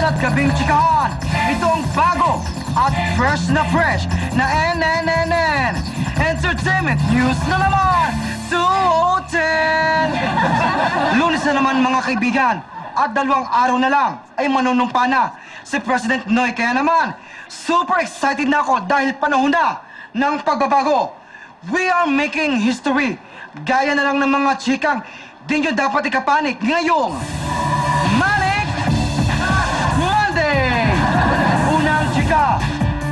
At gabing chikahan, ito ang bago at fresh na NNNN Entertainment News na naman 210. Lunes na naman mga kaibigan at 2 araw na lang ay manunumpa na si President Noy. Kaya naman, super excited na ako dahil panahon na ng pagbabago. We are making history. Gaya na lang ng mga chikang di nyo dapat ikapanik ngayong Manic Monday! Unang chika,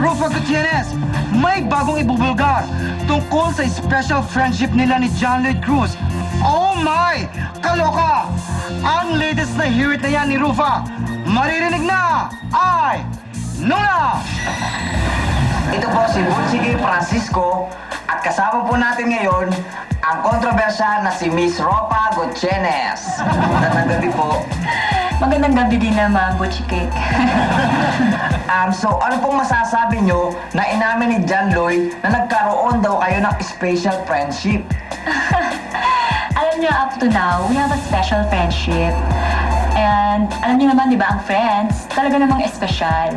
Rufa Gutierrez, may bagong ibubulgar tungkol sa special friendship nila ni John Lloyd Cruz. Oh my! Kaloka! Ang latest na hirit na yan ni Rufa, maririnig na ay Nuna! Ito po si Bunchigi Francisco at kasama po natin ngayon ang kontrobersya na si Miss Ropa Gutierrez. Magandang gabi po. Magandang gabi din naman, Butchie Cake. So ano pong masasabi nyo na inamin ni John Lloyd na nagkaroon daw kayo ng special friendship? Alam niyo, up to now, we have a special friendship. And alam niyo naman, di ba, ang friends, talaga namang espesyal.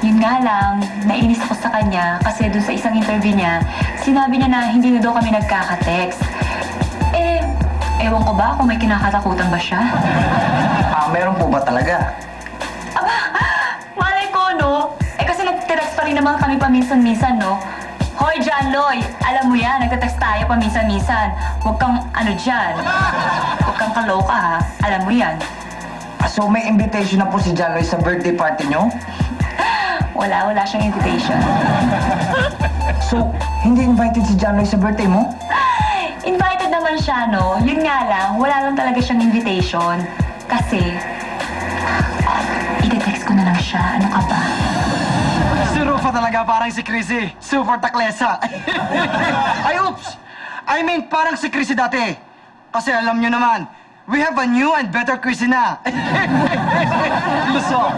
Yun nga lang, nainis ako sa kanya kasi dun sa isang interview niya, sinabi niya na hindi na daw kami nagkaka-text. Ewan ko ba kung may kinakatakutan ba siya? Meron po ba talaga? Aba, malay ko, no? Kasi nagte-text pa rin naman kami paminsan-minsan, no? Hoy, John Lloyd, alam mo yan, nagte-text tayo paminsan-minsan. Huwag kang dyan. Huwag kang kaloka, ha? Alam mo yan. So may invitation na po si John Lloyd sa birthday party nyo? Wala siyang invitation. So, hindi invited si John Lloyd sa birthday mo? Invited naman siya, no? Yun nga lang, wala lang talaga siyang invitation. Kasi, ite-text ko na lang siya. Ano ka ba? Si Rufa talaga parang si Chrissy. Super taklesa. Ay, oops! I mean, parang si Chrissy dati. Kasi alam nyo naman, we have a new and better Chrissy na. Luso.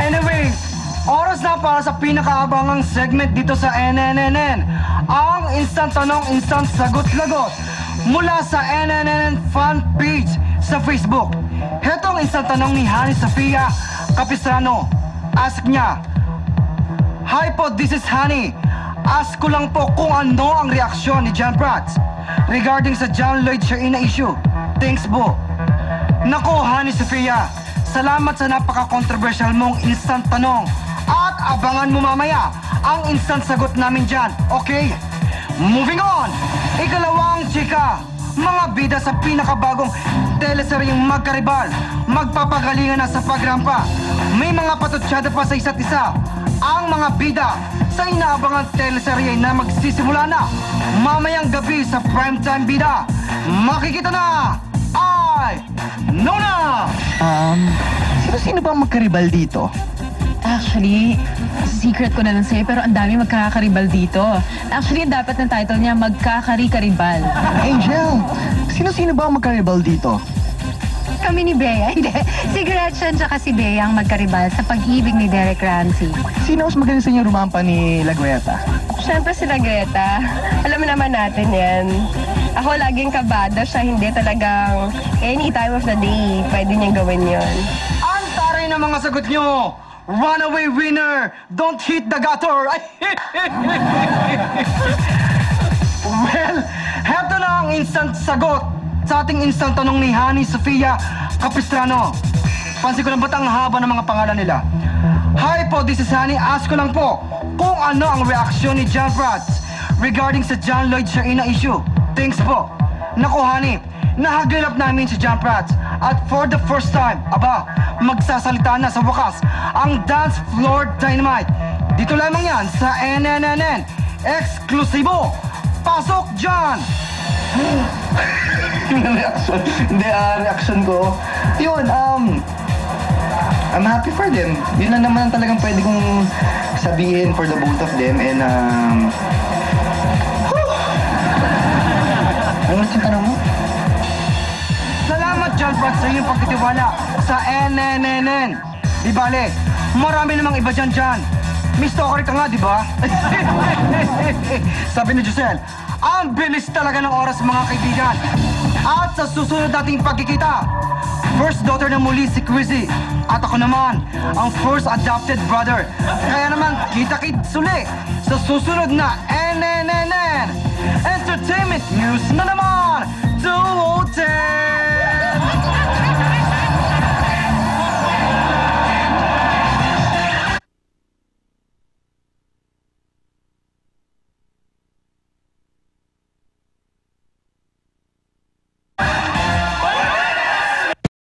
Anyway, oras na para sa pinakaabangang segment dito sa NNNN. Ang instant tanong, instant sagot-lagot mula sa NNNN fan page sa Facebook. Hetong instant tanong ni Hani Sofia Capistrano. Ask niya, "Hi po, this is Hani. Ask ko lang po kung ano ang reaksyon ni John Prats regarding sa John Lloyd Shaina issue. Thanks po." Nako, Hani Sofia, salamat sa napaka-controversial mong instant tanong. At abangan mo mamaya ang instant sagot namin dyan, okay? Moving on! Ikalawang chika, mga bida sa pinakabagong teleseryeng magkaribal, magpapagalingan na sa pagrampa. May mga patutsyada pa sa isa't isa. Ang mga bida sa inaabangan teleserye na magsisimula na mamayang gabi sa primetime bida. Makikita na ay Nona! Sino ba ang magkaribal dito? Actually, secret ko na lang sa'yo, pero ang dami magkakakaribal dito. Actually, dapat ng title niya, Magkakari-Karibal. Angel, sino ba ang magkaribal dito? Kami ni Bea. Hindi. Si Gretchen tsaka si Bea ang magkaribal sa pag-ibig ni Derek Ramsey. Sino mas magaling sa inyo rumampa ni Lagueta? Siyempre si Lagueta. Alam naman natin yan. Ako laging kabado siya, hindi talagang any time of the day pwede niyang gawin yon. Ang taray ng mga sagot nyo! Runaway winner! Don't hit the gutter! Well, heto na ang instant sagot sa ating instant tanong ni Hani Sofia Capistrano. Pansin ko na ba't ang haba ng mga pangalan nila? Hi po, this is Hani. Ask ko lang po kung ano ang reaksyon ni John Prats regarding sa John Lloyd Shaina issue. Thanks po. Naku, Hani, nahagilap namin si John Prats at for the first time, magsasalita na sa wakas ang Dance Floor Dynamite. Dito lamang yan sa NNNN. Eksklusibo! Pasok dyan! Reaction? Hindi, reaction ko. Yun, I'm happy for them. Yun lang naman talagang pwede kong sabihin for the both of them. And, ano yung tanong mo? Salamat, John Prats, sa iyong pagtitiwala sa NNNN. Di bale, marami namang iba dyan. Miss Talker ka nga, di ba? Sabi ni Giselle, ang bilis talaga ng oras, mga kaibigan. At sa susunod nating pagkikita, first daughter na muli si Chrissy. At ako naman, ang first adopted brother. Kaya naman, kita-kits uli sa susunod na NNNN Entertainment News na naman!